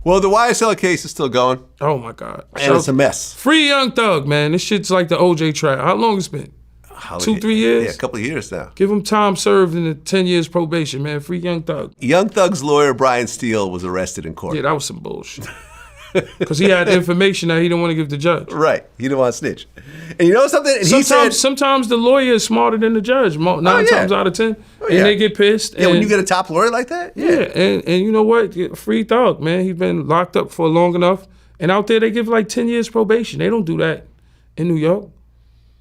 Well, the YSL case is still going. Oh my God. And it's a mess. Free Young Thug, man. This shit's like the OJ trial. How long it's been? 2-3 years? Yeah, a couple of years now. Give him time served in the 10 years probation, man. Free Young Thug. Young Thug's lawyer, Brian Steele, was arrested in court. Yeah, that was some bullshit. Because he had information that he didn't want to give the judge. Right. He didn't want to snitch. And you know something? And sometimes the lawyer is smarter than the judge. 9 times out of 10. And they get pissed. Yeah, when you get a top lawyer like that? Yeah, and you know what? Free Thug, man. He's been locked up for long enough. And out there, they give like 10 years probation. They don't do that in New York.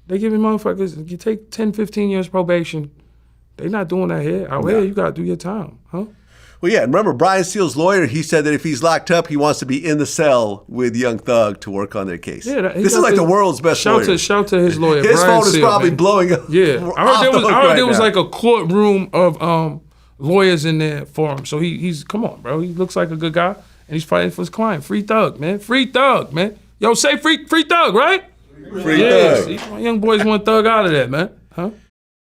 They giving motherfuckers, you take 10, 15 years probation. They not doing that here. Out here, you got to do your time, huh? Well, yeah, and remember, Brian Steele's lawyer, he said that if he's locked up, he wants to be in the cell with Young Thug to work on their case. Yeah, this is like the world's best lawyer. Shout to his lawyer, His Brian phone is Steele, probably man. blowing up. Yeah, I heard there was like a courtroom of lawyers in there for him. So he's, come on, bro. He looks like a good guy, and he's fighting for his client. Free Thug, man. Free Thug, man. Yo, say free Thug, right? Free Thug. See, my young boys want Thug out of there, man. Huh?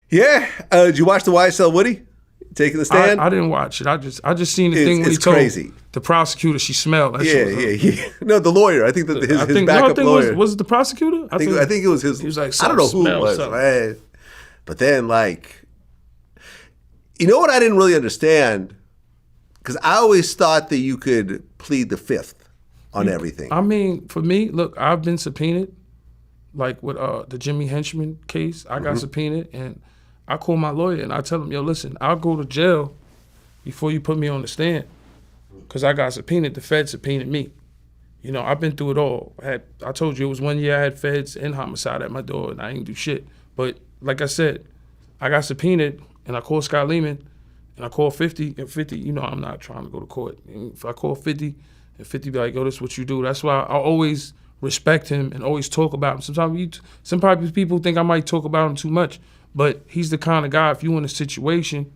Yeah. Did you watch the YSL Woody taking the stand? I didn't watch it. I just seen the thing when he told the prosecutor she smelled. Yeah. No, the lawyer. I think that his backup lawyer. Was it the prosecutor? I think it was his. He was like, I don't know who it was, man. But then, like, you know what I didn't really understand? Because I always thought that you could plead the fifth on everything. I mean, for me, look, I've been subpoenaed. Like with the Jimmy Henchman case, I got subpoenaed, and I call my lawyer and I tell him, yo, listen, I'll go to jail before you put me on the stand, because I got subpoenaed. The feds subpoenaed me. You know, I've been through it all. I told you it was 1 year I had feds and homicide at my door, and I didn't do shit. But like I said, I got subpoenaed, and I called Scott Lehman, and I called 50, and 50, you know, I'm not trying to go to court. And if I call 50, and 50 be like, yo, this is what you do. That's why I always respect him and always talk about him. Sometimes people think I might talk about him too much, but he's the kind of guy, if you in a situation,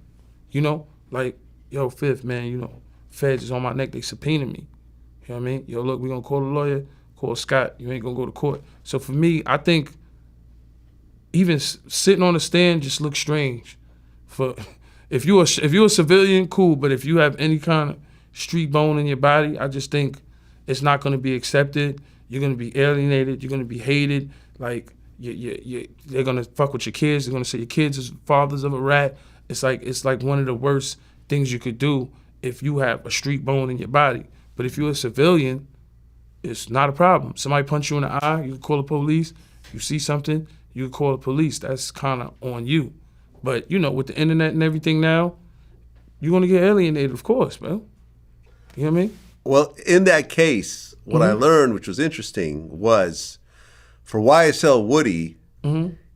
you know, like, yo, Fifth, man, you know, feds is on my neck, they subpoena me. You know what I mean? Yo, look, we gonna call a lawyer, call Scott, you ain't gonna go to court. So for me, I think even sitting on the stand just looks strange. If you're a civilian, cool, but if you have any kind of street bone in your body, I just think it's not gonna be accepted. You're gonna be alienated. You're gonna be hated. Like they're gonna fuck with your kids. They're gonna say your kids is fathers of a rat. It's like one of the worst things you could do if you have a street bone in your body. But if you're a civilian, it's not a problem. Somebody punch you in the eye, you can call the police. You see something, you can call the police. That's kind of on you. But you know, with the internet and everything now, you're gonna get alienated, of course, man. You know what I mean? Well, in that case, what I learned, which was interesting, was for YSL Woody,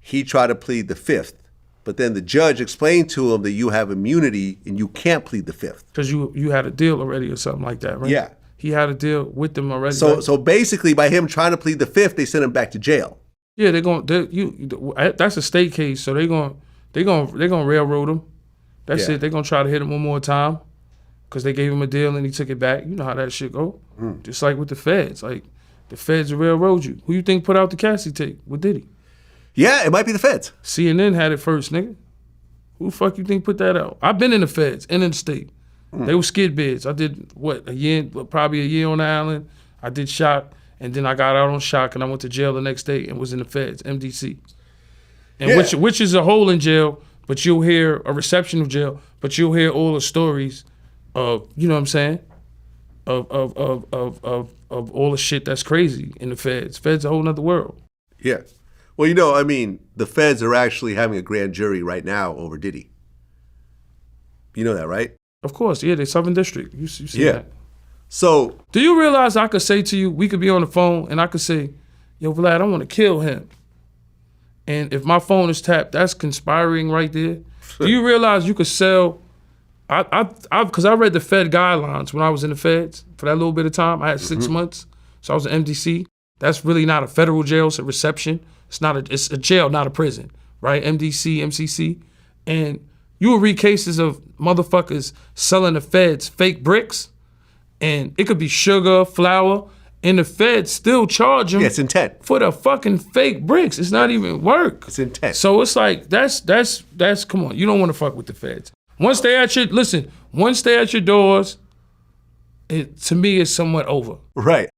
he tried to plead the fifth. But then the judge explained to him that you have immunity and you can't plead the fifth. Because you had a deal already or something like that, right? Yeah. He had a deal with them already. So basically, by him trying to plead the fifth, they sent him back to jail. Yeah, that's a state case, so they're gonna railroad him. That's it. They're gonna try to hit him one more time. Because they gave him a deal and he took it back. You know how that shit go. Just like with the feds. Like, the feds will railroad you. Who you think put out the Cassie tape? What did he? Yeah, it might be the feds. CNN had it first, nigga. Who the fuck you think put that out? I've been in the feds and in the state. They were skid bids. I did, probably a year on the island. I did shock, and then I got out on shock, and I went to jail the next day and was in the feds, MDC. And which is a hole in jail, but you'll hear a reception of jail, but you'll hear all the stories of, you know what I'm saying, of all the shit that's crazy in the feds. Feds a whole nother world. Yeah. Well, you know, I mean, the feds are actually having a grand jury right now over Diddy. You know that, right? Of course, yeah, the Southern District. You see that. So, do you realize I could say to you, we could be on the phone and I could say, yo, Vlad, I want to kill him. And if my phone is tapped, that's conspiring right there. Do you realize you could sell, because I read the Fed guidelines when I was in the feds for that little bit of time. I had 6 months, so I was an MDC. That's really not a federal jail, it's a reception. It's a jail, not a prison, right? MDC, MCC. And you will read cases of motherfuckers selling the feds fake bricks, and it could be sugar, flour, and the feds still charge them. Yeah, it's intent. For the fucking fake bricks. It's not even work. It's intent. So it's like, that's come on, you don't want to fuck with the feds. Once they at your doors, to me, it's somewhat over. Right.